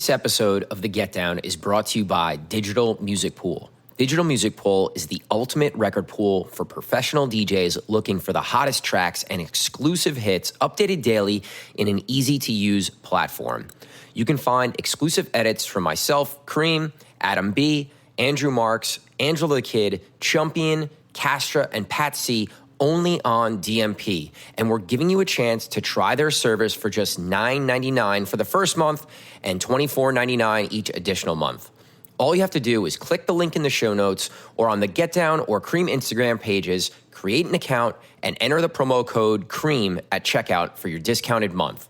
This episode of The Get Down is brought to you by Digital Music Pool. Digital Music Pool is the ultimate record pool for professional DJs looking for the hottest tracks and exclusive hits updated daily in an easy-to-use platform. You can find exclusive edits from myself, Kareem, Adam B., Andrew Marks, Angela the Kid, Chumpian, Castra, and Pat C., only on DMP, and we're giving you a chance to try their service for just $9.99 for the first month and $24.99 each additional month. All you have to do is click the link in the show notes or on the Get Down or Cream Instagram pages, create an account, and enter the promo code CREAM at checkout for your discounted month.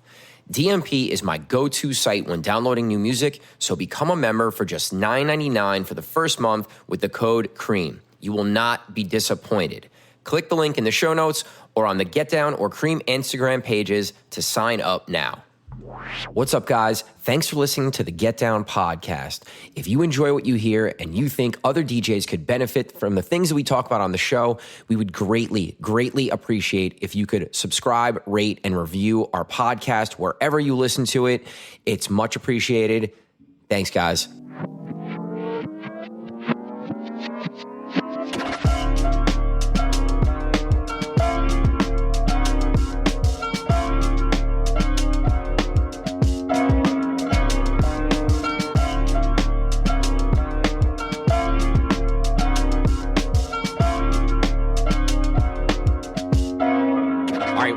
DMP is my go-to site when downloading new music, so become a member for just $9.99 for the first month with the code CREAM. You will not be disappointed. Click the link in the show notes or on the Get Down or Cream Instagram pages to sign up now. What's up, guys? Thanks for listening to the Get Down podcast. If you enjoy what you hear and you think other DJs could benefit from the things that we talk about on the show, we would greatly, greatly appreciate if you could subscribe, rate, and review our podcast wherever you listen to it. It's much appreciated. Thanks, guys.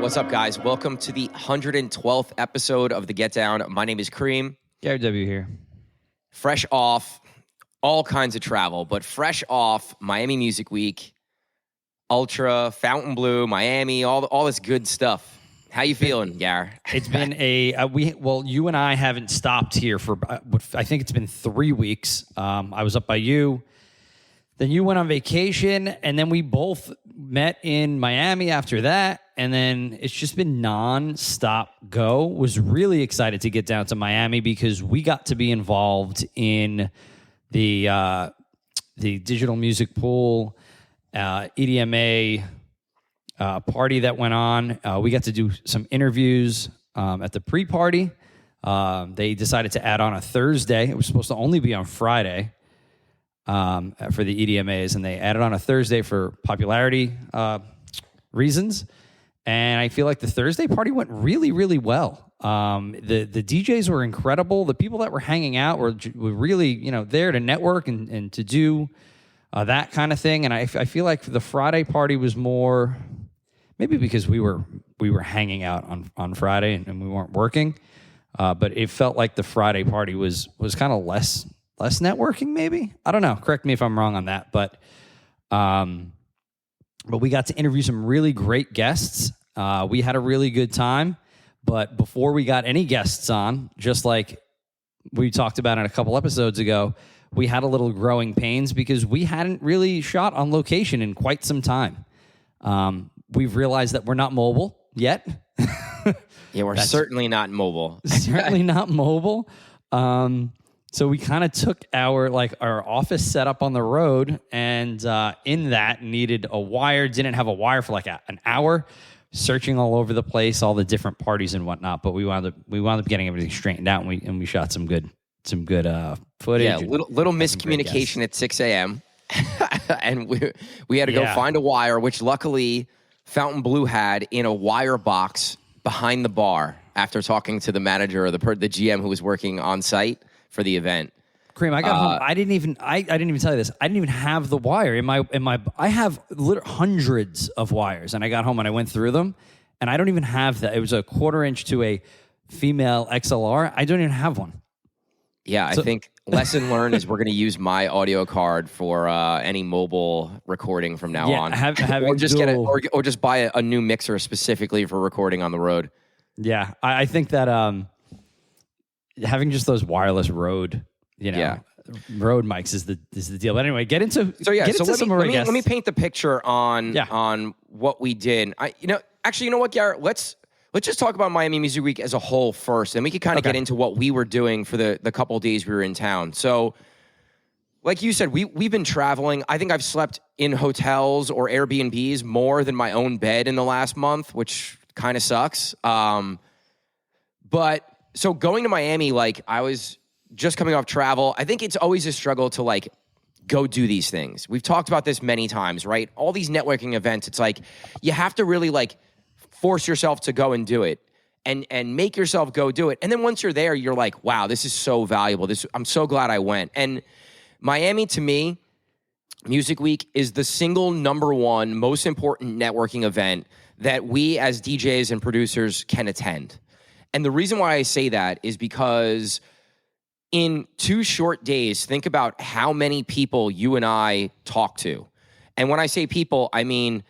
What's up, guys? Welcome to the 112th episode of The Get Down. My name is Kareem. Gary W. here. Fresh off all kinds of travel, but fresh off Miami Music Week, Ultra, Fontainebleau, Miami, all this good stuff. How you feeling, Gar? It's been you and I haven't stopped here for, I think it's been 3 weeks. I was up by you. Then you went on vacation, and then we both met in Miami after that. And then it's just been non-stop go. Was really excited to get down to Miami because we got to be involved in the Digital Music Pool EDMA party that went on. We got to do some interviews at the pre-party. They decided to add on a Thursday. It was supposed to only be on Friday for the EDMAs, and they added on a Thursday for popularity reasons. And I feel like the Thursday party went really, really well. The DJs were incredible. The people that were hanging out were really, there to network and to do that kind of thing. And I feel like the Friday party was more, maybe because we were hanging out on Friday and we weren't working. But it felt like the Friday party was kind of less networking, maybe. I don't know. Correct me if I'm wrong on that, but we got to interview some really great guests. We had a really good time. But before we got any guests on, just like we talked about in a couple episodes ago, we had a little growing pains because we hadn't really shot on location in quite some time. We've realized that we're not mobile yet. Yeah, we're certainly not mobile. Certainly not mobile. So we kind of took our office setup on the road, and in that needed a wire. Didn't have a wire for like an hour, searching all over the place, all the different parties and whatnot. But we wound up getting everything straightened out, and we shot some good footage. Yeah, little miscommunication at 6 a.m. and we had to go find a wire, which luckily Fontainebleau had in a wire box behind the bar. After talking to the manager or the GM who was working on site for the event. Kareem, I got home. I didn't even tell you this. I didn't even have the wire in my. I have hundreds of wires, and I got home and I went through them, and I don't even have that. It was a 1/4 inch to a female XLR. I don't even have one. Yeah, I think lesson learned is we're going to use my audio card for any mobile recording from now on. Or just or just buy a new mixer specifically for recording on the road. Yeah, I think that having just those wireless road mics is the deal. But anyway, get into let me paint the picture on what we did. You know what, Garrett? Let's just talk about Miami Music Week as a whole first, and we could kind of get into what we were doing for the couple of days we were in town. So, like you said, we've been traveling. I think I've slept in hotels or Airbnbs more than my own bed in the last month, which kind of sucks. But so going to Miami, like I was just coming off travel, I think it's always a struggle to like go do these things. We've talked about this many times, right? All these networking events, it's like you have to really like force yourself to go and do it and make yourself go do it. And then once you're there, you're like, wow, this is so valuable. I'm so glad I went. And Miami, to me, Music Week is the single number one most important networking event that we as DJs and producers can attend. And the reason why I say that is because in 2 short days, think about how many people you and I talk to. And when I say people, I mean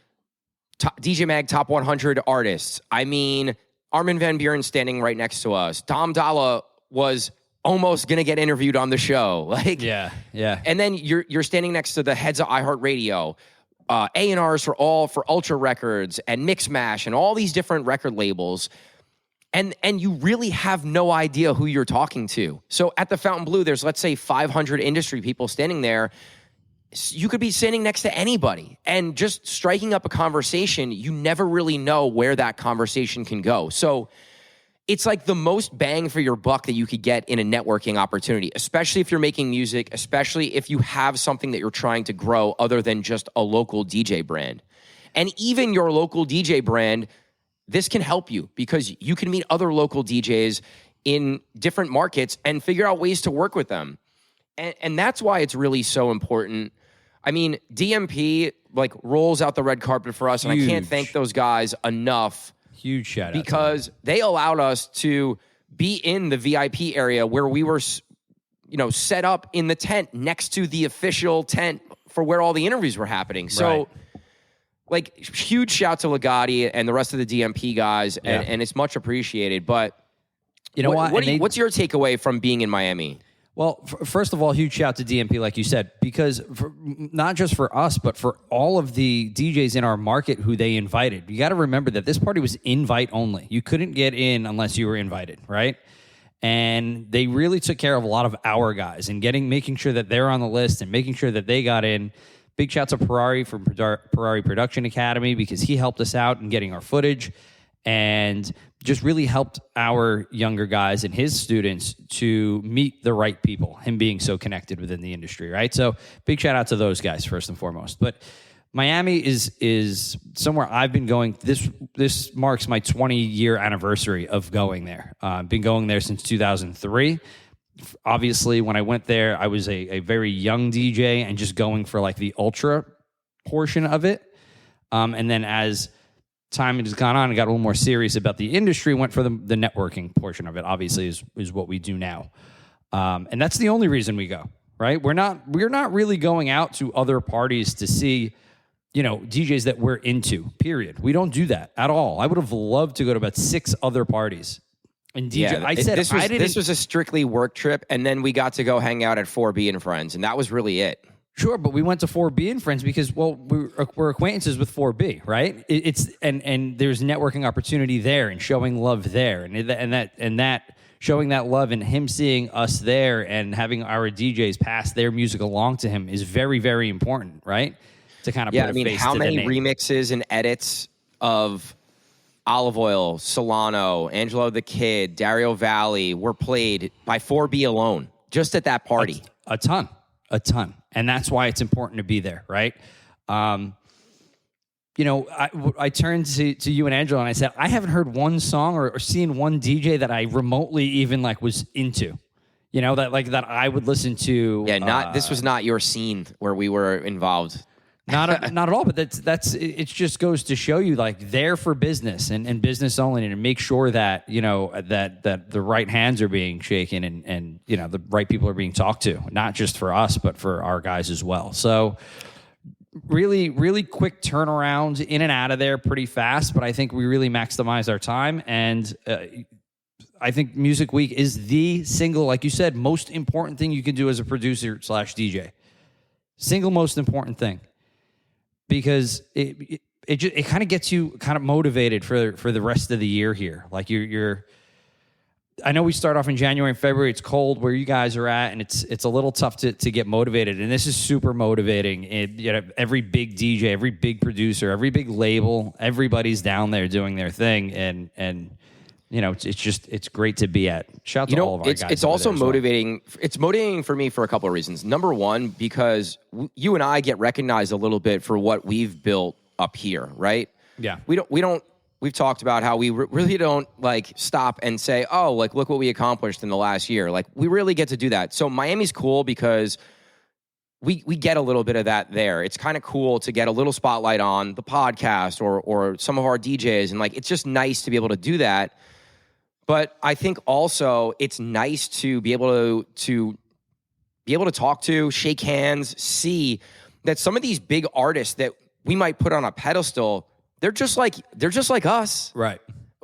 DJ Mag Top 100 artists. I mean Armin van Buuren standing right next to us. Dom Dalla was almost going to get interviewed on the show. Like, yeah. And then you're standing next to the heads of iHeartRadio, A&Rs for Ultra Records and Mixmash and all these different record labels. And you really have no idea who you're talking to. So at the Fountain Blue, there's, let's say, 500 industry people standing there. You could be standing next to anybody and just striking up a conversation. You never really know where that conversation can go. So it's like the most bang for your buck that you could get in a networking opportunity, especially if you're making music, especially if you have something that you're trying to grow other than just a local DJ brand. And even your local DJ brand, this can help you because you can meet other local DJs in different markets and figure out ways to work with them. And that's why it's really so important. I mean, DMP like rolls out the red carpet for us, and I can't thank those guys enough. Huge shout out because they allowed us to be in the VIP area where we were, set up in the tent next to the official tent for where all the interviews were happening. So, like, huge shout to Legati and the rest of the DMP guys, and it's much appreciated. But you know what's your takeaway from being in Miami? Well, first of all, huge shout to DMP, like you said, because not just for us, but for all of the DJs in our market who they invited. You got to remember that this party was invite only. You couldn't get in unless you were invited, right? And they really took care of a lot of our guys and making sure that they're on the list and making sure that they got in. Big shout to Ferrari from Ferrari Production Academy because he helped us out in getting our footage and just really helped our younger guys and his students to meet the right people, him being so connected within the industry, right? So big shout out to those guys first and foremost. But Miami is somewhere I've been going. This marks my 20-year anniversary of going there. Been going there since 2003. Obviously, when I went there, I was a very young DJ and just going for like the ultra portion of it. And then as time has gone on and got a little more serious about the industry, went for the networking portion of it, obviously, is what we do now. And that's the only reason we go, right? We're not really going out to other parties to see, DJs that we're into, period. We don't do that at all. I would have loved to go to about 6 other parties. And DJ, this was a strictly work trip, and then we got to go hang out at 4B and Friends, and that was really it. Sure, but we went to 4B and Friends because, well, we're acquaintances with 4B, right? It's there's networking opportunity there and showing love there, and that showing that love and him seeing us there and having our DJs pass their music along to him is very, very important, right? To kind of put a face to the name. How many remixes and edits of Olive Oil, Solano, Angelo the Kid, Dario Valli were played by 4B alone, just at that party? A ton. And that's why it's important to be there, right? I turned to you and Angelo and I said, I haven't heard one song or seen one DJ that I remotely even like was into, that I would listen to. Yeah, this was not your scene where we were involved. Not at all, but that's it just goes to show you like there for business and business only, and make sure that that the right hands are being shaken and the right people are being talked to, not just for us but for our guys as well. So really, really quick turnaround in and out of there pretty fast, but I think we really maximize our time, and I think Music Week is the single, like you said, most important thing you can do as a producer / DJ. Single most important thing. Because it kind of gets you kind of motivated for the rest of the year here. Like I know we start off in January and February. It's cold where you guys are at, and it's a little tough to get motivated. And this is super motivating. Every big DJ, every big producer, every big label, everybody's down there doing their thing. And it's great to be at. Shout out to all of our guys. It's also motivating. Well. It's motivating for me for a couple of reasons. Number one, because you and I get recognized a little bit for what we've built up here, right? Yeah. We've talked about how we really don't like stop and say, oh, like, look what we accomplished in the last year. Like, we really get to do that. So Miami's cool because we get a little bit of that there. It's kind of cool to get a little spotlight on the podcast or some of our DJs. And like, it's just nice to be able to do that. But I think also it's nice to be able to talk to, shake hands, see that some of these big artists that we might put on a pedestal, they're just like us. Right.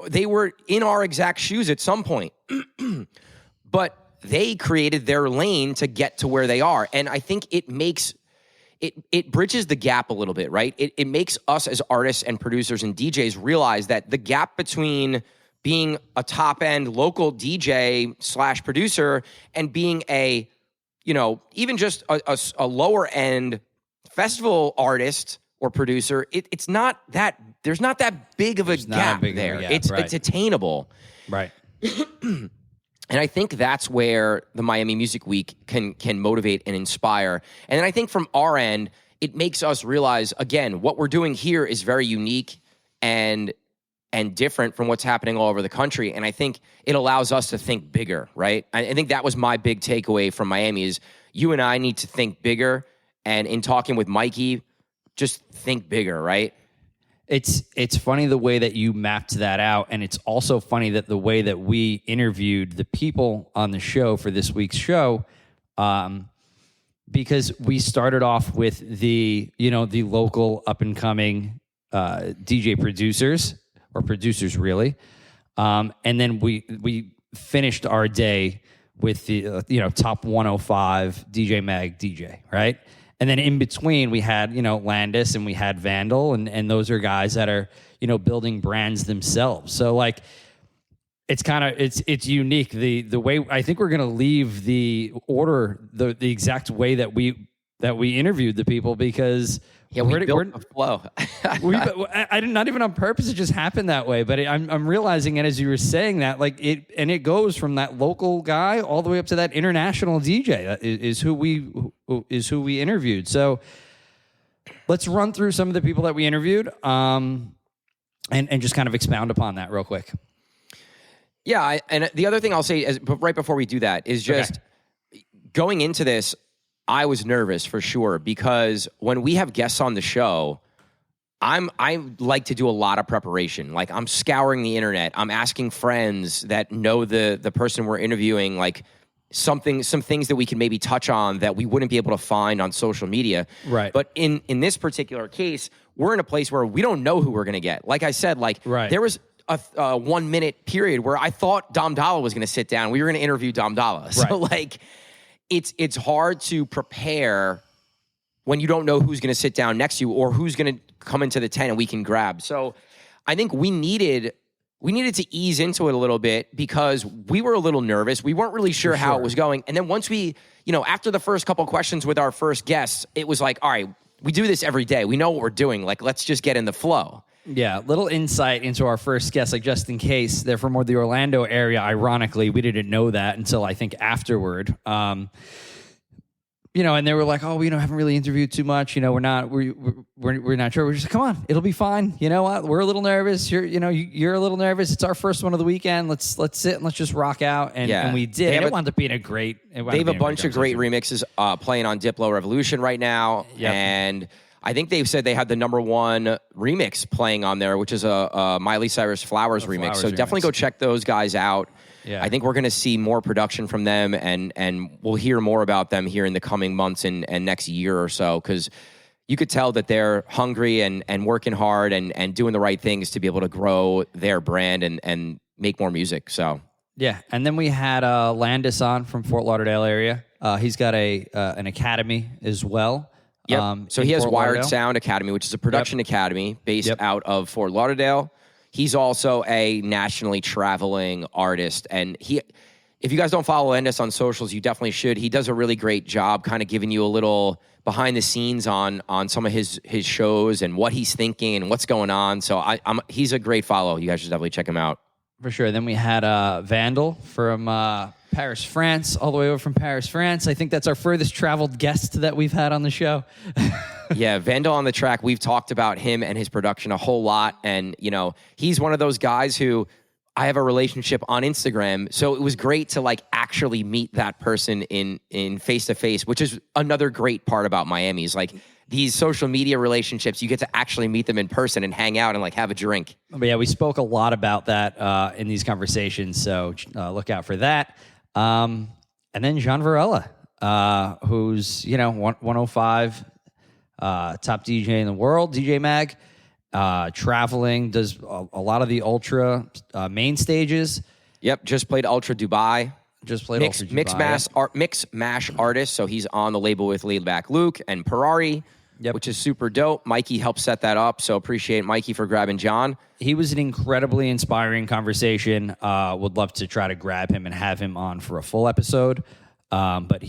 They were in our exact shoes at some point. But they created their lane to get to where they are. And I think it makes it bridges the gap a little bit, right? It makes us as artists and producers and DJs realize that the gap between being a top-end local DJ / producer and being a, even just a lower-end festival artist or producer, it's not that, there's not that big of a gap there. It's attainable. Right. And I think that's where the Miami Music Week can motivate and inspire. And then I think from our end, it makes us realize, again, what we're doing here is very unique and different from what's happening all over the country. And I think it allows us to think bigger, right? I think that was my big takeaway from Miami is you and I need to think bigger. And in talking with Mikey, just think bigger, right? It's funny the way that you mapped that out, and it's also funny that the way that we interviewed the people on the show for this week's show, because we started off with the local up and coming DJ producers or producers really, and then we finished our day with the top 105 DJ Mag DJ, right? And then in between, we had, Landis and we had Vandal, and those are guys that are, building brands themselves. So, like, it's kind of, it's unique. The way, I think we're going to leave the order, the exact way that we interviewed the people because... Yeah, we built a flow. I did not even on purpose. It just happened that way. But I'm realizing it as you were saying that, like it goes from that local guy all the way up to that international DJ. That is who we interviewed. So let's run through some of the people that we interviewed, and just kind of expound upon that real quick. Yeah, and the other thing I'll say right before we do that is just going into this. I was nervous for sure because when we have guests on the show, I like to do a lot of preparation. Like I'm scouring the internet. I'm asking friends that know the person we're interviewing, like some things that we can maybe touch on that we wouldn't be able to find on social media. Right. But in this particular case, we're in a place where we don't know who we're going to get. Like I said, there was a 1 minute period where I thought Dom Dalla was going to sit down. We were going to interview Dom Dalla. Right. So it's hard to prepare when you don't know who's going to sit down next to you or who's going to come into the tent and we can grab. So I think we needed to ease into it a little bit because we were a little nervous. We weren't really sure how it was going. And then once we, after the first couple questions with our first guests, it was like, all right, we do this every day. We know what we're doing. Like, let's just get in the flow. Yeah, little insight into our first guest, like JustNKayse. They're from the Orlando area. Ironically, we didn't know that until I think afterward. And they were like, "Oh, we haven't really interviewed too much. We're not sure." We're just like, "Come on, it'll be fine." You know what? We're a little nervous. You're a little nervous. It's our first one of the weekend. Let's sit and let's just rock out. And we did. It wound up being a great. They have a bunch of great remixes playing on Diplo Revolution right now, and I think they've said they had the #1 remix playing on there, which is a Miley Cyrus Flowers remix. So definitely go check those guys out. Yeah. I think we're going to see more production from them, and we'll hear more about them here in the coming months and next year or so, because you could tell that they're hungry and working hard and doing the right things to be able to grow their brand and make more music. So yeah, and then we had Landis on from Fort Lauderdale area. He's got an academy as well. Yep. So he has Wired Sound Academy, which is a production academy based out of Fort Lauderdale. He's also a nationally traveling artist. And if you guys don't follow Landis on socials, you definitely should. He does a really great job kind of giving you a little behind the scenes on some of his shows and what he's thinking and what's going on. So he's a great follow. You guys should definitely check him out. For sure. Then we had Vandal from Paris, France, all the way over from Paris, France. I think that's our furthest traveled guest that we've had on the show. Yeah, Vandal on the track. We've talked about him and his production a whole lot. And, you know, he's one of those guys who I have a relationship on Instagram. So it was great to like actually meet that person in face-to-face, which is another great part about Miami is like these social media relationships, you get to actually meet them in person and hang out and like have a drink. But yeah, we spoke a lot about that in these conversations. So look out for that. And then Gian Varela, who's, you know, 105, top DJ in the world, DJ Mag, traveling, does a lot of the Ultra main stages. Yep, just played Ultra Dubai. Just played Ultra Dubai. Mix Mash artist, so he's on the label with Laid Back Luke and Ferrari, which is super dope. Mikey helped set that up, so appreciate Mikey for grabbing John. He was an incredibly inspiring conversation. Would love to try to grab him and have him on for a full episode. But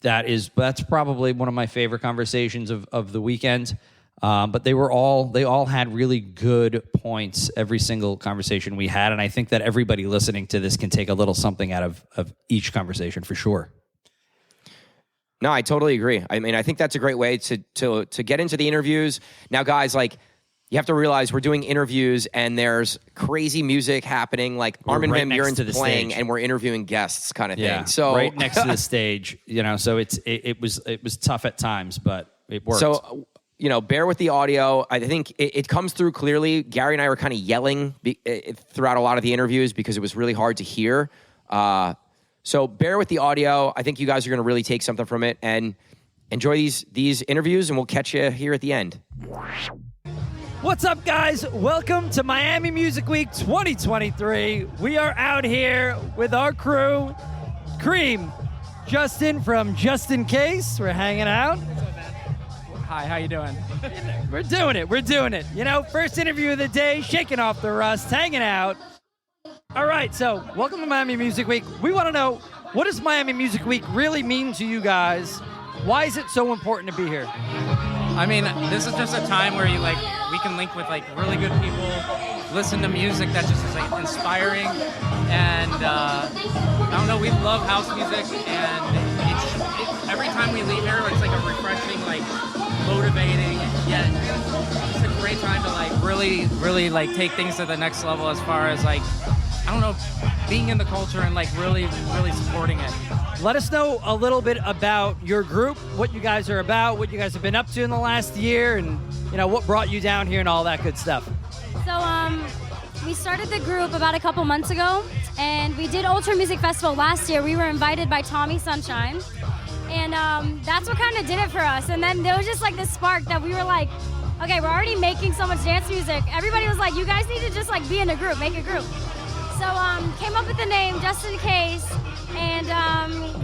that's probably one of my favorite conversations of the weekend. But they all had really good points, every single conversation we had. And I think that everybody listening to this can take a little something out of each conversation for sure. No, I totally agree. I mean, I think that's a great way to get into the interviews. Now, guys, like, you have to realize we're doing interviews and there's crazy music happening, like Armin van Buuren's playing and we're interviewing guests kind of thing. So right next to the stage, you know, so it was tough at times, but it worked. So, you know, bear with the audio. I think it comes through clearly. Gary and I were kind of yelling throughout a lot of the interviews because it was really hard to hear. So bear with the audio. I think you guys are going to really take something from it and enjoy these interviews, and we'll catch you here at the end. What's up, guys? Welcome to Miami Music Week 2023. We are out here with our crew, Cream, Justin from JustNKayse. We're hanging out. Hi, how you doing? We're doing it. You know, first interview of the day, shaking off the rust, hanging out. All right, so welcome to Miami Music Week. We want to know, what does Miami Music Week really mean to you guys? Why is it so important to be here? I mean, this is just a time where we can link with really good people, listen to music that just is inspiring, and I don't know, we love house music, and every time we leave here, it's a refreshing, motivating, yet it's a great time to really take things to the next level as far as I don't know, being in the culture and really supporting it. Let us know a little bit about your group, what you guys are about, what you guys have been up to in the last year, and what brought you down here and all that good stuff. So we started the group about a couple months ago, and we did Ultra Music Festival last year. We were invited by Tommy Sunshine, and that's what kind of did it for us. And then there was just this spark that we were like, okay, we're already making so much dance music. Everybody was like, you guys need to just be in a group, make a group. So came up with the name JustNKayse, and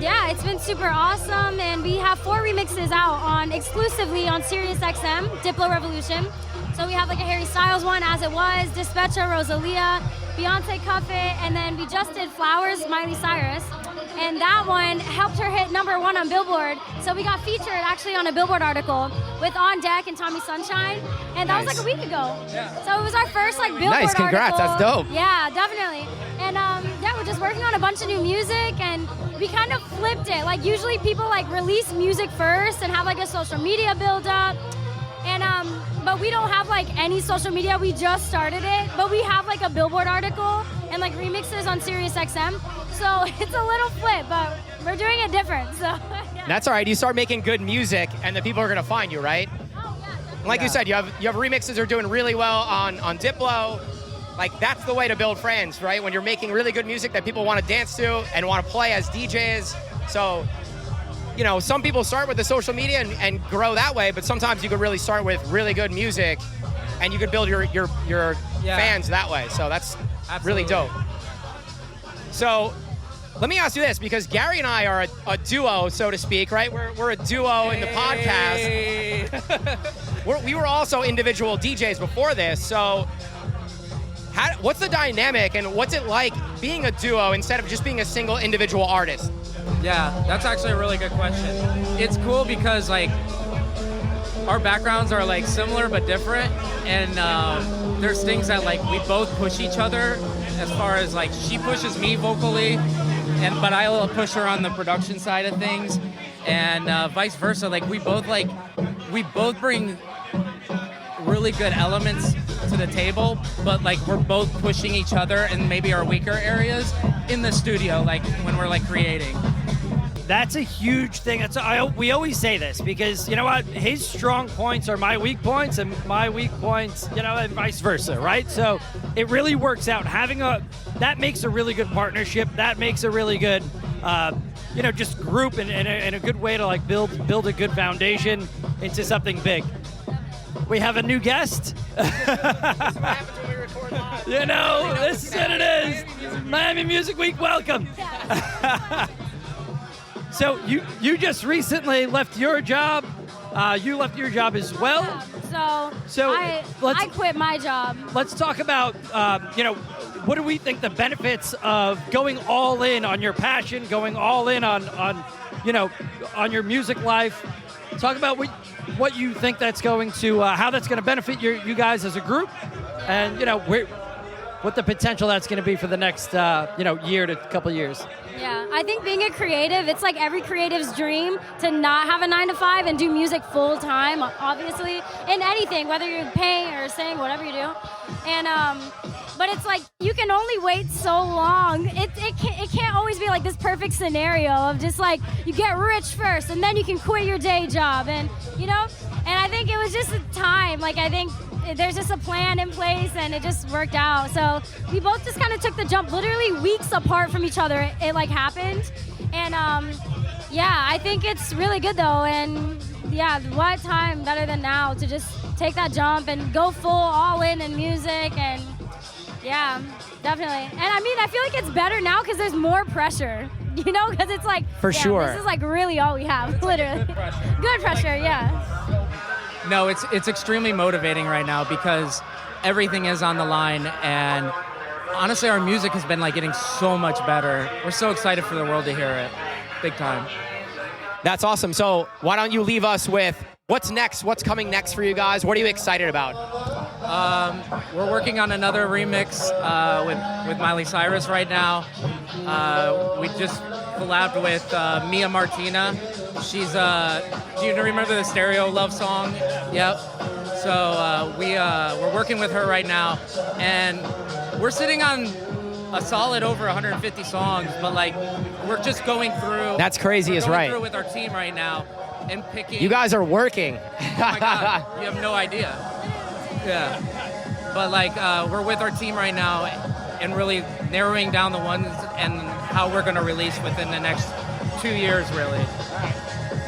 yeah, it's been super awesome. And we have 4 remixes out exclusively on SiriusXM, Diplo Revolution. So we have a Harry Styles one, As It Was, Despecha, Rosalia, Beyonce Cuff It, and then we just did Flowers, Miley Cyrus. And that one helped her hit #1 on Billboard. So we got featured actually on a Billboard article with On Deck and Tommy Sunshine. And that was a week ago. Yeah. So it was our first Billboard Nice, congrats, article. That's dope. Yeah, definitely. And yeah, we're just working on a bunch of new music, and we kind of flipped it. Usually people release music first and have a social media build up. And but we don't have any social media. We just started it, but we have a Billboard article and remixes on SiriusXM. So it's a little flip, but we're doing it different. So yeah. That's all right. You start making good music, and the people are gonna find you, right? Oh yeah. Definitely. Like you said, you have remixes that are doing really well on Diplo. That's the way to build friends, right? When you're making really good music that people want to dance to and want to play as DJs. So, some people start with the social media and grow that way, but sometimes you could really start with really good music, and you could build your fans that way. So that's really dope. So let me ask you this, because Gary and I are a duo, so to speak, right? We're a duo in the podcast. We were also individual DJs before this, so what's the dynamic and what's it like being a duo instead of just being a single individual artist? Yeah, that's actually a really good question. It's cool because our backgrounds are similar but different, and there's things that we both push each other as far as like she pushes me vocally, but I'll push her on the production side of things, and vice versa. Like we both bring really good elements to the table, but like we're both pushing each other in maybe our weaker areas in the studio, like when we're like creating. That's a huge thing. We always say this because, you know what, his strong points are my weak points and my weak points, and vice versa, right? So it really works out. That makes a really good partnership. That makes a really good, just group and a good way to like build a good foundation into something big. We have a new guest. This is what happens when we record live. This is what it is. Miami Music Week, welcome. So you just recently left your job. You left your job as well. So I quit my job. Let's talk about, what do we think the benefits of going all in on your passion, going all in on your music life. Talk about what you think that's going to, how that's going to benefit you guys as a group, and what the potential that's going to be for the next year to couple years. Yeah, I think being a creative, it's like every creative's dream to not have a 9-to-5 and do music full time, obviously, in anything, whether you're painting or sing, whatever you do. And but it's like you can only wait so long. It can't always be like this perfect scenario of just like you get rich first and then you can quit your day job, and and I think it was just a time. Like I think there's just a plan in place and it just worked out. So we both just kind of took the jump literally weeks apart from each other. It like happened. And I think it's really good though. And yeah, what time better than now to just take that jump and go full all in music. And yeah, definitely. And I mean, I feel like it's better now because there's more pressure, because it's like, for sure. This is like really all we have, literally. Good pressure, yeah. No, it's extremely motivating right now because everything is on the line, and honestly, our music has been like getting so much better. We're so excited for the world to hear it, big time. That's awesome. So why don't you leave us with what's next? What's coming next for you guys? What are you excited about? We're working on another remix with Miley Cyrus right now. We just collabed with Mia Martina. She's do you remember the Stereo Love song? Yep. So we're working with her right now, and we're sitting on a solid over 150 songs, but like we're just going through. That's crazy, is right. Through with our team right now and picking. You guys are working. Oh my God, you have no idea. Yeah. But like we're with our team right now and really narrowing down the ones and how we're going to release within the next 2 years, really.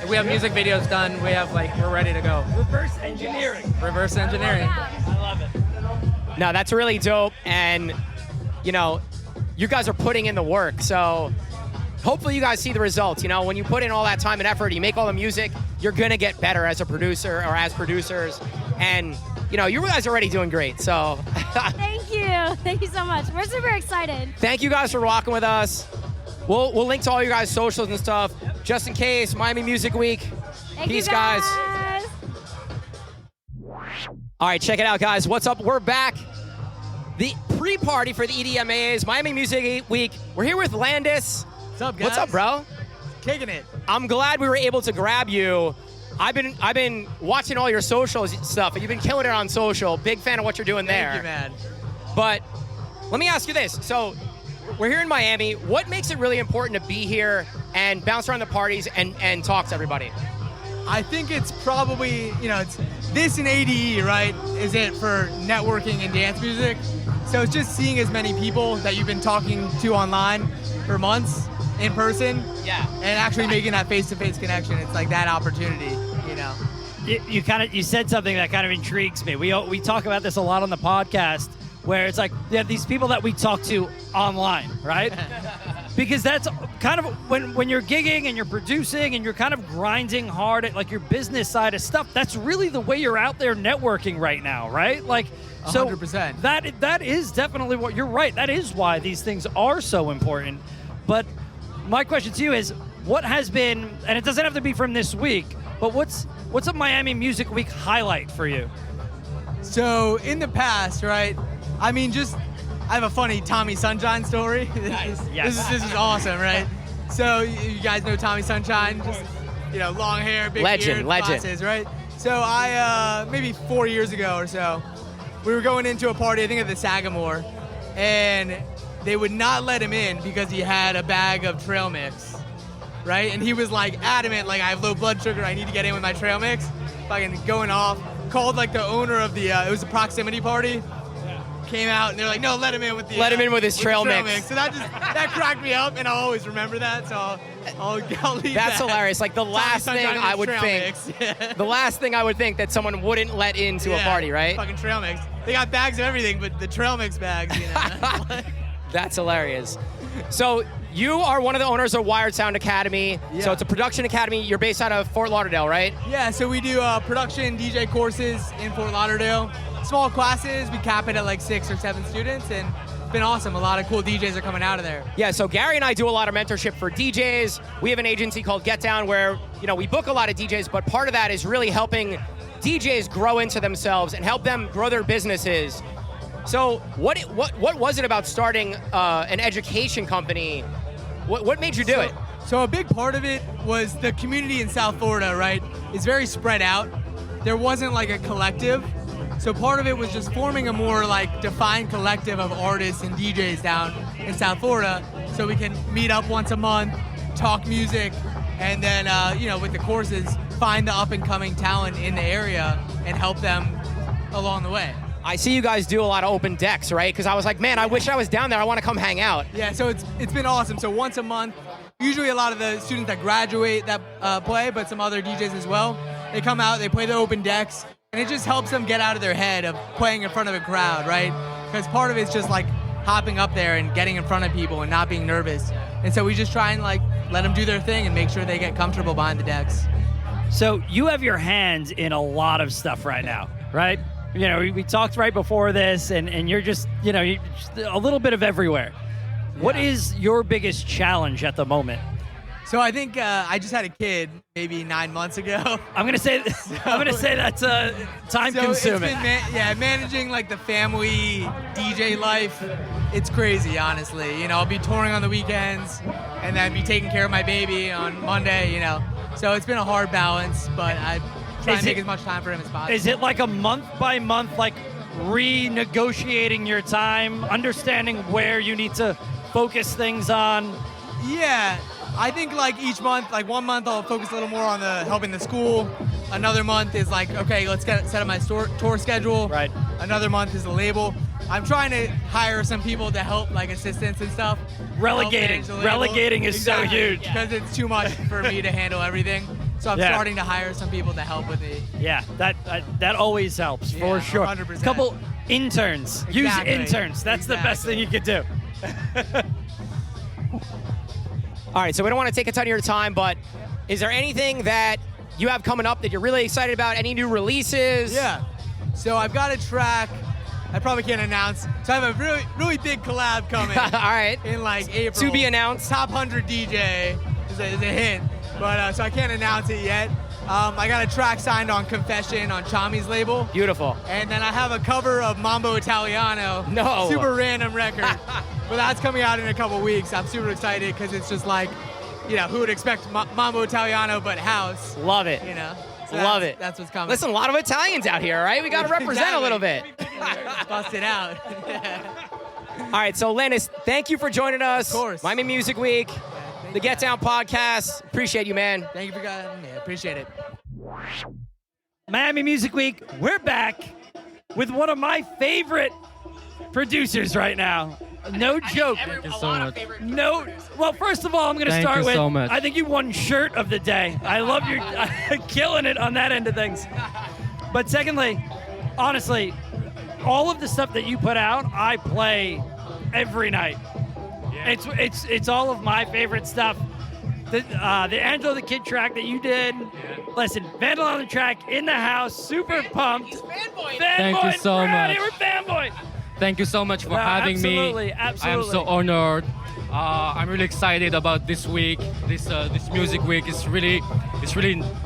We have music videos done. We're ready to go. Reverse engineering. Reverse engineering. I love it. No, that's really dope. And, you guys are putting in the work. So hopefully you guys see the results. When you put in all that time and effort, you make all the music, you're going to get better as a producer or as producers. And, you guys are already doing great. So Thank you. Thank you so much. We're super excited. thank you guys for rocking with us. We'll link to all you guys' socials and stuff. JustNKayse, Miami Music Week. Thank Peace, you guys. All right, check it out, guys. What's up? We're back. The pre-party for the EDMA's Miami Music Week. We're here with Landis. What's up, guys? What's up, bro? Kicking it. I'm glad we were able to grab you. I've been watching all your social stuff, and you've been killing it on social. Big fan of what you're doing there. Thank you, man. But let me ask you this. So we're here in Miami. What makes it really important to be here and bounce around the parties and talk to everybody? I think it's probably, it's this and ADE, right? Is it for networking and dance music? So it's just seeing as many people that you've been talking to online for months in person. Yeah. And actually making that face-to-face connection. It's like that opportunity, You said something that kind of intrigues me. We talk about this a lot on the podcast, where it's like these people that we talk to online, right? Because that's kind of when you're gigging and you're producing and you're kind of grinding hard at like your business side of stuff, that's really the way you're out there networking right now, right? Like, so 100%. That is definitely what you're right. That is why these things are so important. But my question to you is, what has been, and it doesn't have to be from this week, but what's a Miami Music Week highlight for you? So in the past, right? I mean, just I have a funny Tommy Sunshine story. Yes. This is awesome, right? So you guys know Tommy Sunshine, just long hair, big beard, glasses, right? So I maybe 4 years ago or so, we were going into a party, I think at the Sagamore, and they would not let him in because he had a bag of trail mix, right? And he was like adamant, like I have low blood sugar, I need to get in with my trail mix. Fucking going off. Called like the owner of the, it was a proximity party. Came out and they're like, no, let him in with the. Let him in with his trail mix. So that cracked me up, and I'll always remember that. So I'll leave That's that. hilarious. Like the last thing I would think, the last thing I would think that someone wouldn't let into a party, right? Fucking trail mix. They got bags of everything, but the trail mix bags, That's hilarious. So you are one of the owners of Wired Sound Academy. Yeah. So it's a production academy. You're based out of Fort Lauderdale, right? Yeah, so we do production DJ courses in Fort Lauderdale. Small classes, we cap it at like 6 or 7 students, and it's been awesome. A lot of cool DJs are coming out of there. Yeah, so Gary and I do a lot of mentorship for DJs. We have an agency called Get Down where, we book a lot of DJs, but part of that is really helping DJs grow into themselves and help them grow their businesses. So what was it about starting an education company? What made you do it? So a big part of it was the community in South Florida, right? It's very spread out. There wasn't like a collective. So part of it was just forming a more like defined collective of artists and DJs down in South Florida, so we can meet up once a month, talk music, and then with the courses, find the up and coming talent in the area and help them along the way. I see you guys do a lot of open decks, right? Because I was like, man, I wish I was down there. I want to come hang out. Yeah, so it's been awesome. So once a month, usually a lot of the students that graduate that play, but some other DJs as well, they come out, they play the open decks, and it just helps them get out of their head of playing in front of a crowd, right? Because part of it's just like hopping up there and getting in front of people and not being nervous. And so we just try and like let them do their thing and make sure they get comfortable behind the decks. So you have your hands in a lot of stuff right now, right? We talked right before this, and you're just, you're just a little bit of everywhere. Yeah. What is your biggest challenge at the moment? So I think I just had a kid maybe 9 months ago. I'm gonna say that's time consuming. It's been managing like the family DJ life. It's crazy, honestly. I'll be touring on the weekends, and then be taking care of my baby on Monday. So it's been a hard balance, but I try to make as much time for him as possible. Is it like a month by month, like renegotiating your time, understanding where you need to focus things on? Yeah, I think like each month, like 1 month I'll focus a little more on helping the school. Another month is like, okay, let's set up my tour schedule. Right. Another month is the label. I'm trying to hire some people to help, like assistants and stuff. Relegating is so huge. Because it's too much for me to handle everything. So I'm starting to hire some people to help with it. Yeah, that always helps, for sure. 100%. Couple interns. Exactly. Use interns. That's the best thing you could do. All right, so we don't want to take a ton of your time, but is there anything that you have coming up that you're really excited about? Any new releases? Yeah. So I've got a track I probably can't announce. So I have a really, really big collab coming. All right. In like April. To be announced. Top 100 DJ is a hint. But so I can't announce it yet. I got a track signed on Confession on Chami's label. Beautiful. And then I have a cover of Mambo Italiano. No. Super random record. But that's coming out in a couple weeks. I'm super excited because it's just like, who would expect Mambo Italiano but house? Love it. So love it. That's what's coming. Listen, a lot of Italians out here, right? We got to represent a little bit. Bust it out. All right, so Landis, thank you for joining us. Of course. Miami Music Week, the Get Down podcast. Appreciate you, man. Thank you for having me. I appreciate it. Miami Music Week, we're back with one of my favorite producers right now. No joke. Thank you so much. Well, first of all, I'm going to start with, so much. I think you won shirt of the day. I love your killing it on that end of things. But secondly, honestly, all of the stuff that you put out, I play every night. Yeah. It's all of my favorite stuff. The Angelo the Kid track that you did. Yeah. Listen, Vandal on the track, in the house, super pumped. He's fanboy. Thank you so much. We're fanboy. Thank you so much for having me. Absolutely. I am so honored. I'm really excited about this week. This music week is really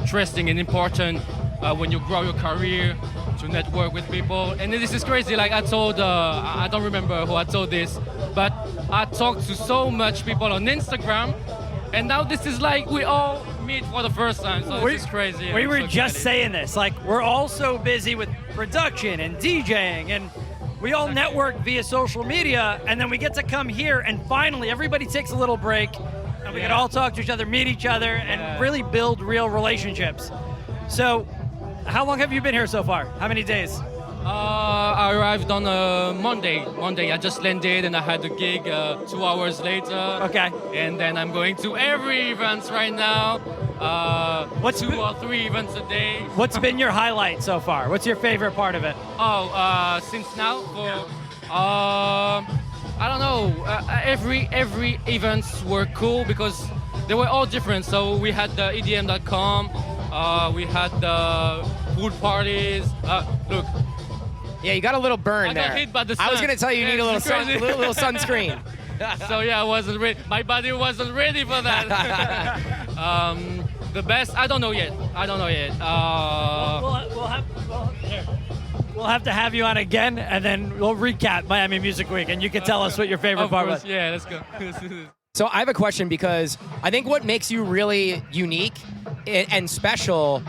interesting and important when you grow your career. to network with people. And this is crazy. Like I told, I don't remember who I told this, but I talked to so much people on Instagram, and now this is like we all meet for the first time. So this is crazy. We I'm were so just excited. saying this. Like we're all so busy with production and DJing, and we all network via social media, and then we get to come here, and finally everybody takes a little break, and we can all talk to each other, meet each other, and really build real relationships. So, how long have you been here so far? How many days? I arrived on Monday. I just landed and I had a gig 2 hours later. Okay. And then I'm going to every events right now. What's 2 or 3 events a day. What's been your highlight so far? What's your favorite part of it? Since now for I don't know. Every events were cool because they were all different. So we had the EDM.com. We had the pool parties. Look. Yeah, you got a little burn I there. got hit by the sun. I was gonna tell you, you need a little little sunscreen. So yeah, I wasn't ready. My body wasn't ready for that. The best, I don't know yet. We'll have to have you on again, and then we'll recap Miami Music Week, and you can tell us what your favorite Of part course, was. yeah, let's go. So I have a question because I think what makes you really unique and special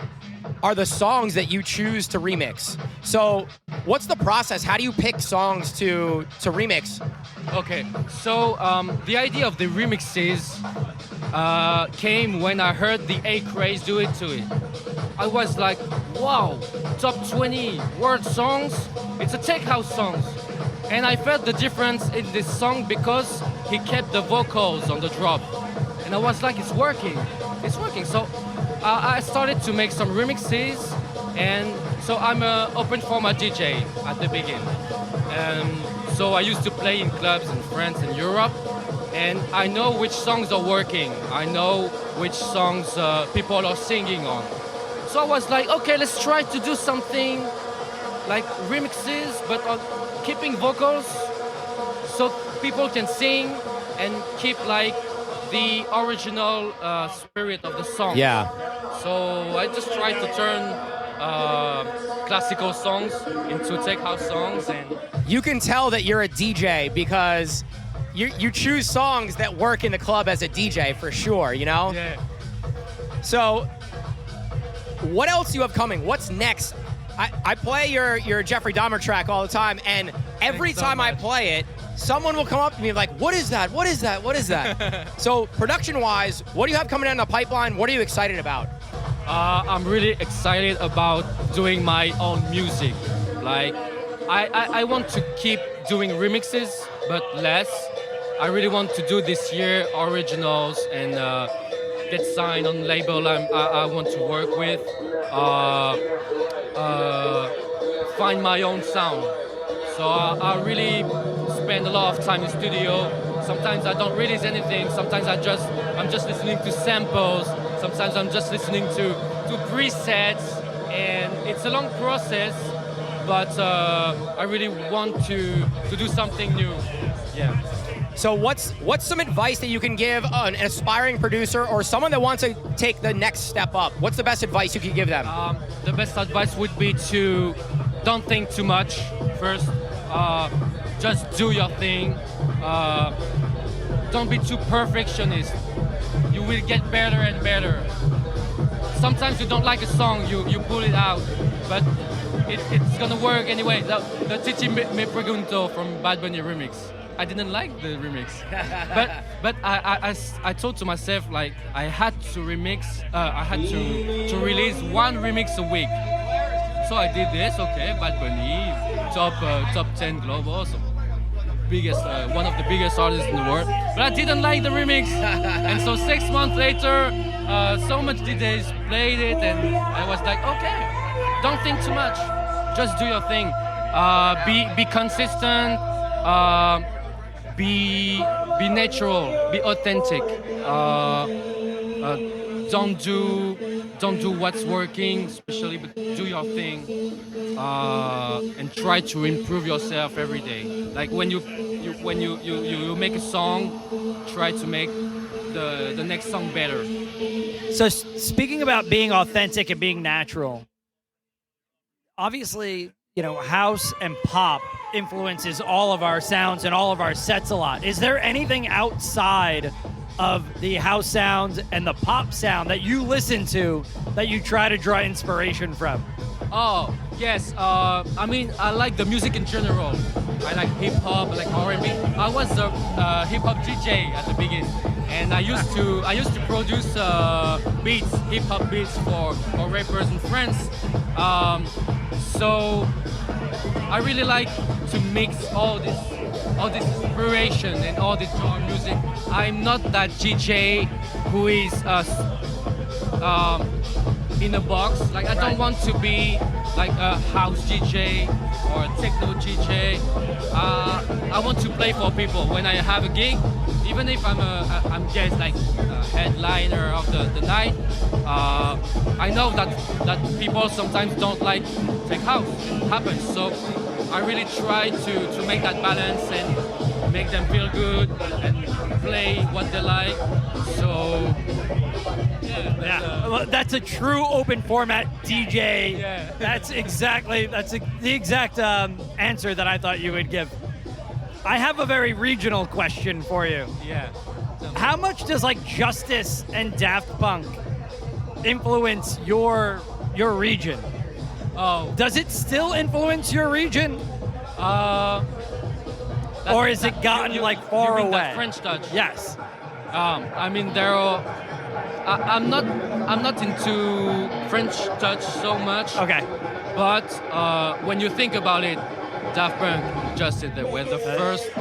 are the songs that you choose to remix. So what's the process? How do you pick songs to remix? Okay, so the idea of the remixes came when I heard the JustNKayse do it to it. I was like, wow, top 20 world songs, it's a tech house songs. And I felt the difference in this song because he kept the vocals on the drop. And I was like, it's working. So I started to make some remixes, and so I'm open for my DJ at the beginning. So I used to play in clubs in France and Europe, and I know which songs are working. I know which songs people are singing on. So I was like, okay, let's try to do something like remixes, but on keeping vocals so people can sing and keep like the original spirit of the song. Yeah. So I just tried to turn classical songs into tech house songs, and You can tell that you're a DJ because you choose songs that work in the club as a DJ for sure, you know? yeah. So what else you have coming? What's next? I play your Jeffrey Dahmer track all the time, and every Thanks so time I much. play it, someone will come up to me like, what is that? What is that? What is that? So production-wise, what do you have coming down the pipeline? What are you excited about? I'm really excited about doing my own music. Like, I want to keep doing remixes, but less. I really want to do this year originals and get signed on label I want to work with. Find my own sound. So I really spend a lot of time in studio. Sometimes I don't release anything. Sometimes I'm just listening to samples. Sometimes I'm just listening to presets, and it's a long process. But I really want to do something new. Yeah. So what's some advice that you can give an aspiring producer or someone that wants to take the next step up? What's the best advice you can give them? The best advice would be to don't think too much first. Just do your thing. Don't be too perfectionist. You will get better and better. Sometimes you don't like a song, you pull it out, but it's gonna work anyway. The Titi Me Pregunto from Bad Bunny remix. I didn't like the remix, but I thought to myself, like, I had to remix. I had to release one remix a week. So I did this. Okay, Bad Bunny, top 10 global, so biggest, one of the biggest artists in the world. But I didn't like the remix, and so 6 months later, so much DJs played it, and I was like, okay, don't think too much, just do your thing. Be consistent. Be natural, be authentic. Don't do what's working, especially, but do your thing. And try to improve yourself every day. Like when you make a song, try to make the next song better. So speaking about being authentic and being natural, obviously, house and pop influences all of our sounds and all of our sets a lot. Is there anything outside of the house sound and the pop sound that you listen to that you try to draw inspiration from? Oh, yes. I mean, I like the music in general. I like hip hop, I like R&B. I was a hip hop DJ at the beginning, and I used to produce beats, hip hop beats for rappers and friends. So I really like to mix all this inspiration and all this genre music. I'm not that DJ who is in a box. Like, I don't want to be like a house DJ or a techno DJ. I want to play for people when I have a gig, even if I'm just like a headliner of the night. I know that people sometimes don't like tech house. It happens. So I really try to make that balance and make them feel good and play what they like. So Well, that's a true open format DJ. Yeah. That's the exact answer that I thought you would give. I have a very regional question for you. yeah. How much does like Justice and Daft Punk influence your region? Oh. Does it still influence your region? Or is it gotten like far you mean away? that French touch? Yes. I mean, I'm not into French touch so much. Okay. But when you think about it, Daft Punk just did that. We're the first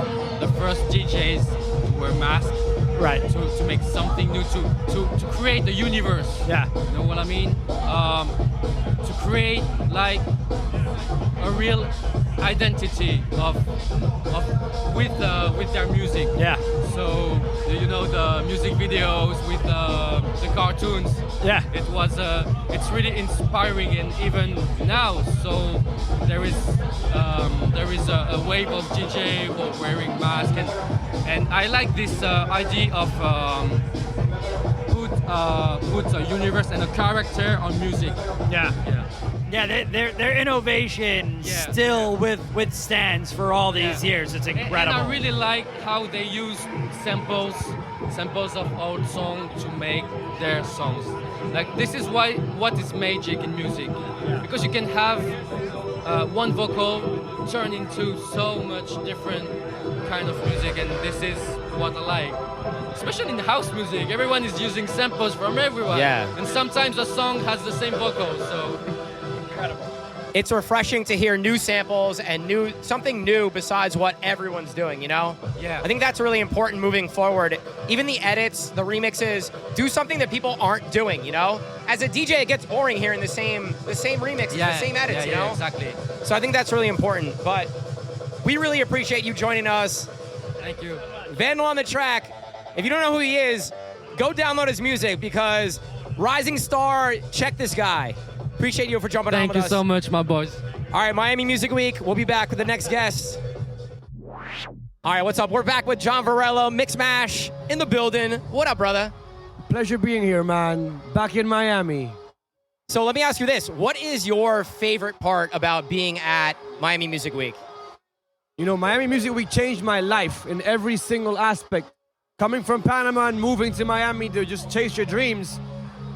DJs to wear masks. Right. To make something new, to create the universe. Yeah. You know what I mean? To create like a real identity with their music. Yeah. So the music videos with the cartoons. Yeah. It's really inspiring, and even now, so there is a wave of DJ wearing masks, and I like this idea of put a universe and a character on music. Yeah. Yeah. Yeah, their innovation still withstands for all these years. It's incredible. And I really like how they use samples of old songs to make their songs. Like, this is what is magic in music, because you can have one vocal turn into so much different kind of music, and this is what I like. Especially in house music, everyone is using samples from everyone. Yeah. And sometimes a song has the same vocal, so incredible. It's refreshing to hear new samples and something new besides what everyone's doing, Yeah. I think that's really important moving forward. Even the edits, the remixes, do something that people aren't doing, As a DJ, it gets boring hearing the same remixes, the same edits, Yeah, exactly. So I think that's really important. But we really appreciate you joining us. Thank you. Vandal on the track. If you don't know who he is, go download his music, because rising star, check this guy. Appreciate you for jumping on with us. Thank you so much, my boys. All right, Miami Music Week. We'll be back with the next guest. All right, what's up? We're back with John Varela, Mix Mash in the building. What up, brother? Pleasure being here, man. Back in Miami. So let me ask you this. What is your favorite part about being at Miami Music Week? Miami Music Week changed my life in every single aspect. Coming from Panama and moving to Miami to just chase your dreams,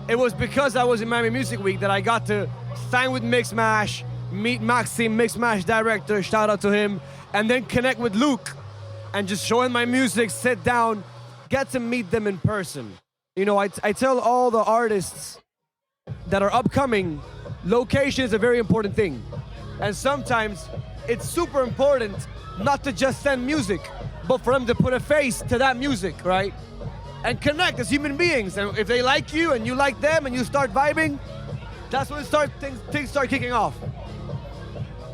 it was because I was in Miami Music Week that I got to sign with Mix Mash, meet Maxim, Mix Mash director, shout out to him, and then connect with Luke and just showing my music, sit down, get to meet them in person. I tell all the artists that are upcoming, location is a very important thing. And sometimes it's super important not to just send music, but for them to put a face to that music, right? And connect as human beings. And if they like you and you like them and you start vibing, that's when things start kicking off.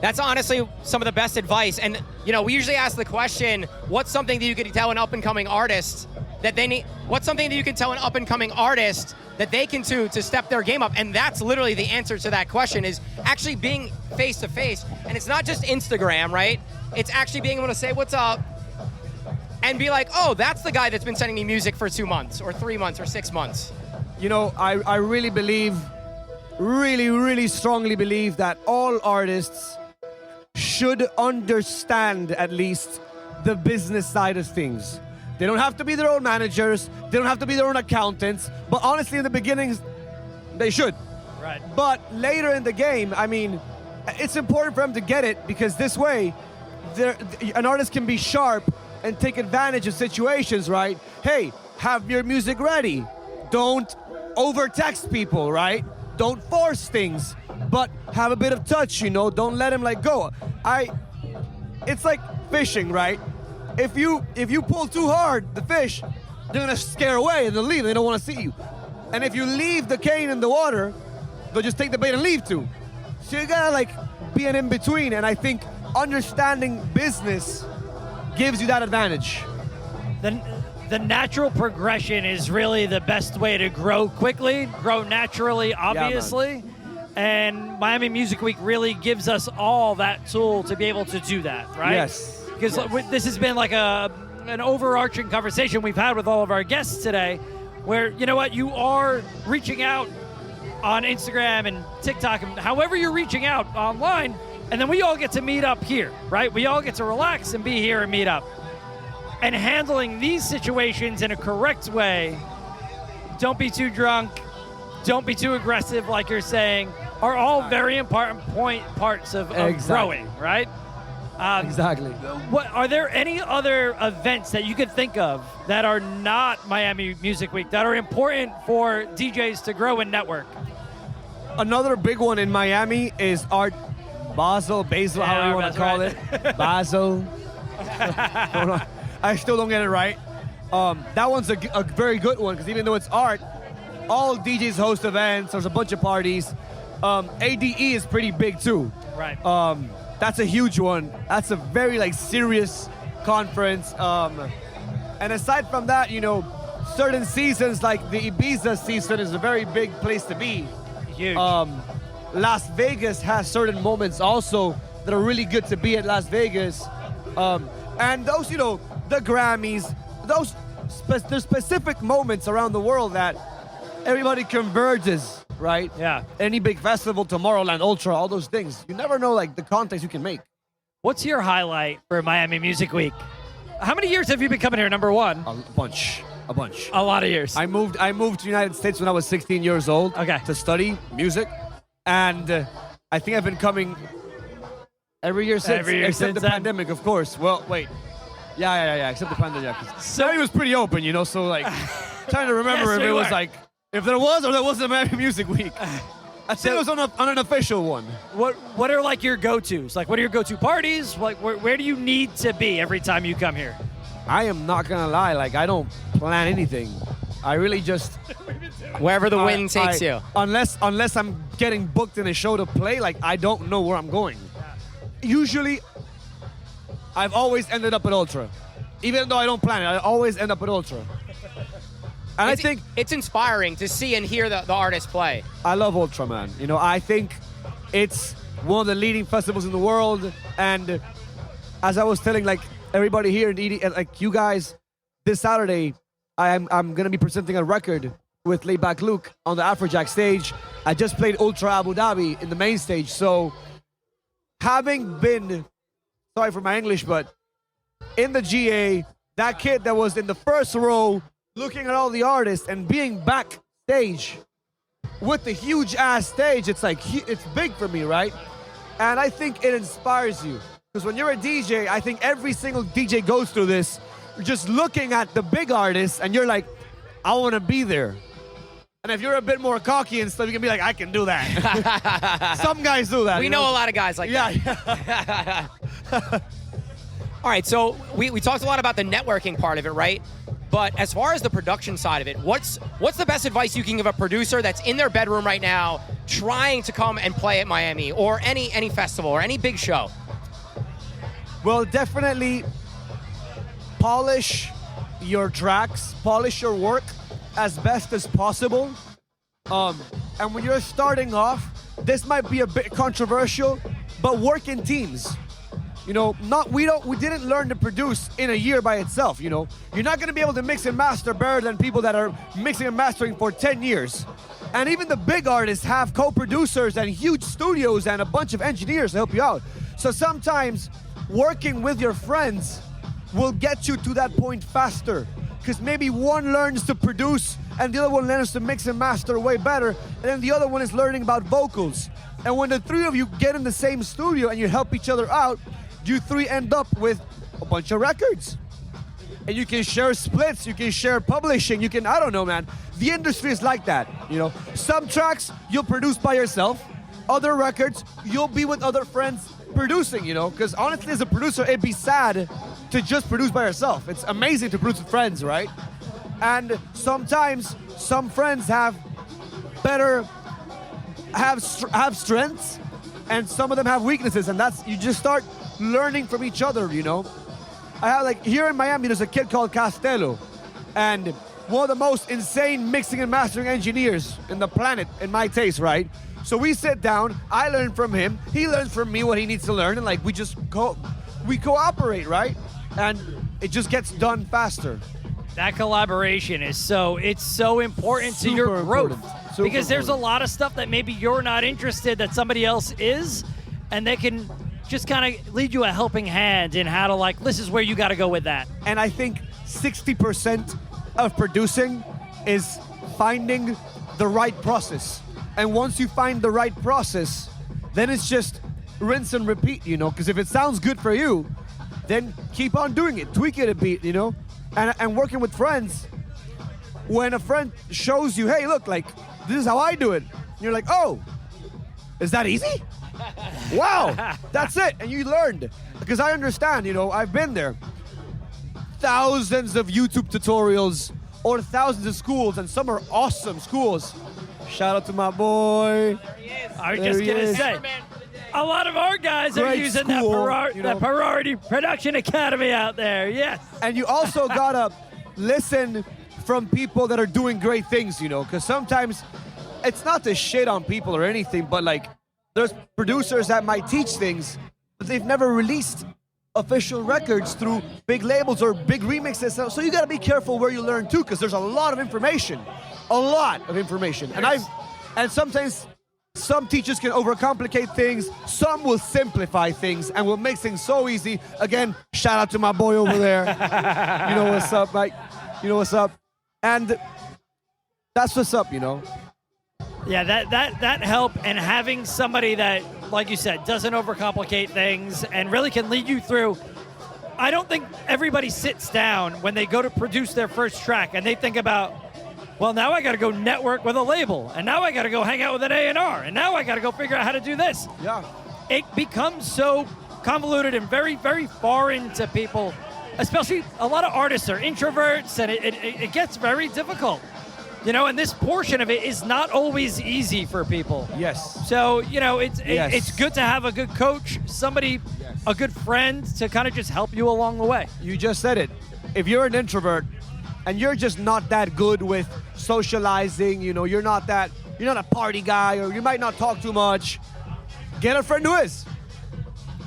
That's honestly some of the best advice. And, we usually ask the question, what's something that you could tell an up-and-coming artist that they need? What's something that you can tell an up-and-coming artist that they can do to step their game up? And that's literally the answer to that question, is actually being face-to-face. And it's not just Instagram, right? It's actually being able to say, what's up? And be like, oh, that's the guy that's been sending me music for 2 months or 3 months or 6 months. I really believe really, really strongly believe that all artists should understand at least the business side of things. They don't have to be their own managers. They don't have to be their own accountants. But honestly, in the beginnings, they should. Right. But later in the game, I mean, it's important for them to get it because this way, an artist can be sharp and take advantage of situations, right? Hey, have your music ready. Don't over-text people, right? Don't force things, but have a bit of touch, you know? Don't let them like go. It's like fishing, right? If you pull too hard, the fish, they're gonna scare away and they'll leave. They don't want to see you. And if you leave the cane in the water, they'll just take the bait and leave too. So you gotta like be an in-between, and I think understanding business gives you that advantage. The natural progression is really the best way to grow quickly, grow naturally, obviously. And Miami Music Week really gives us all that tool to be able to do that, right? Yes. Because this has been like an overarching conversation we've had with all of our guests today, where, you know what, you are reaching out on Instagram and TikTok, and however you're reaching out online, and then we all get to meet up here, right? We all get to relax and be here and meet up. And handling these situations in a correct way, don't be too drunk, don't be too aggressive like you're saying, are all very important parts of growing, right? Exactly. What are there any other events that you could think of that are not Miami Music Week that are important for DJs to grow and network? Another big one in Miami is Art Basel, however you want to call it. Basel. I still don't get it right. That one's a very good one because even though it's art, all DJs host events. There's a bunch of parties. ADE is pretty big too. Right. That's a huge one. That's a very like serious conference. And aside from that, you know, certain seasons like the Ibiza season is a very big place to be. Huge. Las Vegas has certain moments also that are really good to be at Las Vegas. And those, you know, the Grammys, there's specific moments around the world that everybody converges, right? Yeah. Any big festival, Tomorrowland, Ultra, all those things. You never know, like, the context you can make. What's your highlight for Miami Music Week? How many years have you been coming here, number one? A bunch. A lot of years. I moved to the United States when I was 16 years old to study music. And I think I've been coming every year since. Except the pandemic, of course. Well, wait. Yeah, except the pandemic. So it was pretty open, you know, so like, trying to remember if it was like, if there was or there wasn't a Miami Music Week. I think it was on an official one. What are like your go-tos? Like, what are your go-to parties? Like, where do you need to be every time you come here? I am not gonna lie, like, I don't plan anything. I really just wherever the wind takes you. Unless I'm getting booked in a show to play, like, I don't know where I'm going. Usually, I've always ended up at Ultra. Even though I don't plan it, I always end up at Ultra. And I think it's inspiring to see and hear the artists play. I love Ultra, man. You know, I think it's one of the leading festivals in the world. And as I was telling, like, everybody here in ED, like you guys, this Saturday, I'm going to be presenting a record with Laidback Luke on the Afrojack stage. I just played Ultra Abu Dhabi in the main stage. So having been, sorry for my English, but in the GA, that kid that was in the first row looking at all the artists and being backstage with the huge ass stage, it's like, it's big for me, right? And I think it inspires you. Because when you're a DJ, I think every single DJ goes through this. You're just looking at the big artists and you're like, I want to be there. And if you're a bit more cocky and stuff, you can be like, I can do that. Some guys do that. We know a lot of guys like that. Yeah. All right, so we talked a lot about the networking part of it, right? But as far as the production side of it, what's the best advice you can give a producer that's in their bedroom right now trying to come and play at Miami or any festival or any big show? Well, definitely polish your tracks, polish your work as best as possible. And when you're starting off, this might be a bit controversial, but work in teams. You know, we didn't learn to produce in a year by itself, you know. You're not going to be able to mix and master better than people that are mixing and mastering for 10 years. And even the big artists have co-producers and huge studios and a bunch of engineers to help you out. So sometimes working with your friends will get you to that point faster. Because maybe one learns to produce and the other one learns to mix and master way better, and then the other one is learning about vocals. And when the three of you get in the same studio and you help each other out, you three end up with a bunch of records. And you can share splits, you can share publishing, you can, I don't know, man. The industry is like that, you know. Some tracks you'll produce by yourself, other records you'll be with other friends producing, you know. Because honestly, as a producer, it'd be sad to just produce by yourself. It's amazing to produce with friends, right? And sometimes some friends have strengths, and some of them have weaknesses, and that's, you just start learning from each other, you know. I have, like, here in Miami, there's a kid called Castello, and one of the most insane mixing and mastering engineers in the planet, in my taste, right? So we sit down, I learn from him, he learns from me what he needs to learn, and like, we cooperate, right? And it just gets done faster. That collaboration is so important to your growth. Because there's a lot of stuff that maybe you're not interested that somebody else is, and they can just kind of lead you a helping hand in how to, like, this is where you got to go with that. And I think 60% of producing is finding the right process. And once you find the right process, then it's just rinse and repeat, you know, because if it sounds good for you, then keep on doing it, tweak it a bit, you know. And working with friends, when a friend shows you, hey, look, like, this is how I do it, and you're like, oh, is that easy? Wow, that's it. And you learned. Because I understand, you know, I've been there. Thousands of YouTube tutorials or thousands of schools, and some are awesome schools. Shout out to my boy. I was just going to say, a lot of our guys are using school, that Priority Production Academy out there, yes. And you also gotta listen from people that are doing great things, you know, because sometimes it's not to shit on people or anything, but like, there's producers that might teach things, but they've never released official records through big labels or big remixes. So you gotta be careful where you learn too, because there's a lot of information. And sometimes some teachers can overcomplicate things, some will simplify things and will make things so easy. Again, shout out to my boy over there. You know what's up, Mike? You know what's up? And that's what's up, you know. Yeah, that help, and having somebody that, like you said, doesn't overcomplicate things and really can lead you through. I don't think everybody sits down when they go to produce their first track and they think about, well, now I got to go network with a label, and now I got to go hang out with an A&R, and now I got to go figure out how to do this. Yeah. It becomes so convoluted and very, very foreign to people, especially a lot of artists are introverts, and it gets very difficult. You know, and this portion of it is not always easy for people. Yes. So, you know, it's good to have a good coach, somebody, a good friend to kind of just help you along the way. You just said it. If you're an introvert and you're just not that good with socializing, you know, you're not a party guy, or you might not talk too much, get a friend who is.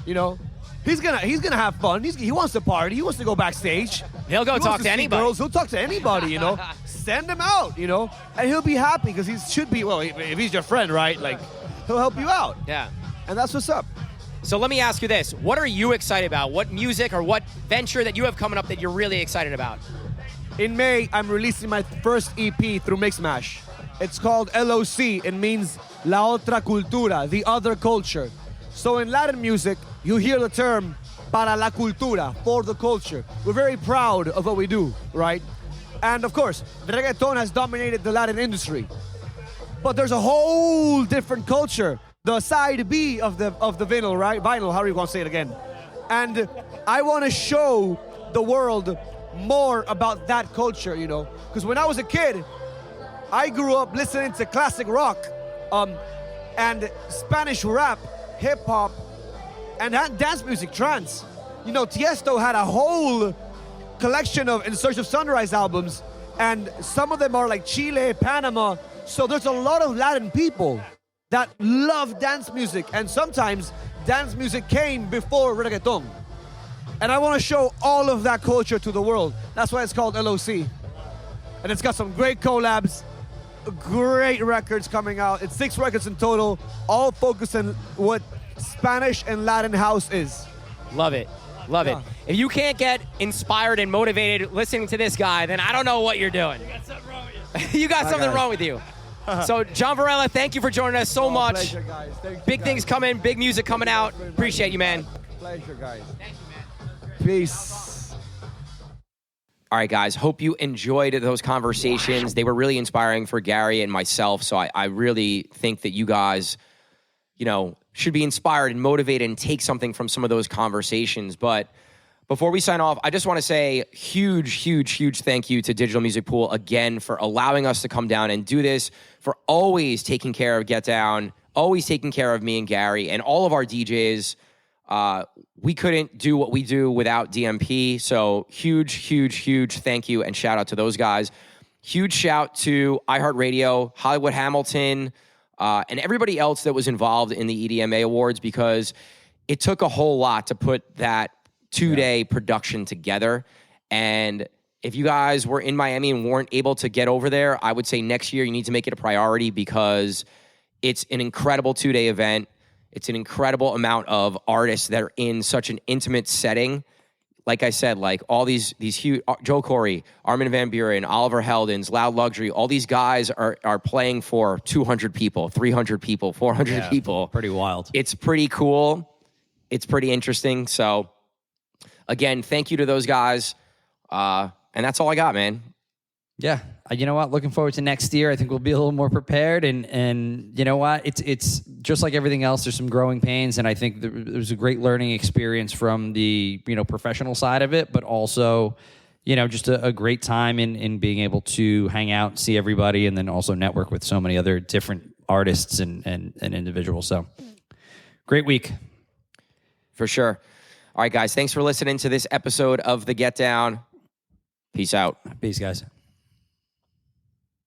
You know, he's gonna have fun. He wants to party. He wants to go backstage. He'll go talk to anybody. Girls. He'll talk to anybody, you know. Send him out, you know, and he'll be happy because he should be, well, if he's your friend, right? Like, he'll help you out. Yeah. And that's what's up. So let me ask you this. What are you excited about? What music or what venture that you have coming up that you're really excited about? In May, I'm releasing my first EP through Mixmash. It's called LOC. It means La Otra Cultura, the other culture. So in Latin music, you hear the term para la cultura, for the culture. We're very proud of what we do, right? And of course, reggaeton has dominated the Latin industry. But there's a whole different culture, the side B of the vinyl, right? Vinyl, how do you want to say it again? And I want to show the world more about that culture, you know? Because when I was a kid, I grew up listening to classic rock, and Spanish rap, hip hop, and dance music, trance. You know, Tiesto had a whole collection of In Search of Sunrise albums, and some of them are like Chile, Panama. So there's a lot of Latin people that love dance music, and sometimes dance music came before reggaeton. And I want to show all of that culture to the world. That's why it's called LOC. And it's got some great collabs. great records coming out. It's 6 records in total, all focused on what Spanish and Latin house is. Love it. Love it. If you can't get inspired and motivated listening to this guy, then I don't know what you're doing. You got something wrong with you. You got something wrong with you. So, Gian Varela, thank you for joining us so much. Pleasure, guys. Thank you, Big things coming, big music coming out. Appreciate you, man. Pleasure, guys. Thank you, man. Peace. All right, guys, hope you enjoyed those conversations. They were really inspiring for Gary and myself, so I really think that you guys, should be inspired and motivated and take something from some of those conversations. But before we sign off, I just want to say huge thank you to Digital Music Pool again for allowing us to come down and do this, for always taking care of Get Down, always taking care of me and Gary and all of our DJs. We couldn't do what we do without DMP, so huge thank you and shout out to those guys. Huge shout to iHeartRadio, Hollywood Hamilton, and everybody else that was involved in the EDMA Awards, because it took a whole lot to put that 2-day production together. And if you guys were in Miami and weren't able to get over there, I would say next year you need to make it a priority, because it's an incredible 2-day event. It's an incredible amount of artists that are in such an intimate setting. Like I said, like all these huge, Joe Corey, Armin van Buren, Oliver Heldens, Loud Luxury, all these guys are playing for 200 people, 300 people, 400 people. Pretty wild. It's pretty cool. It's pretty interesting. So again, thank you to those guys. And that's all I got, man. Yeah. You know what? Looking forward to next year. I think we'll be a little more prepared. And you know what? It's just like everything else. There's some growing pains, and I think there's a great learning experience from the professional side of it, but also just a great time in being able to hang out, see everybody, and then also network with so many other different artists and individuals. So great week. For sure. All right, guys. Thanks for listening to this episode of The Get Down. Peace out. Peace, guys.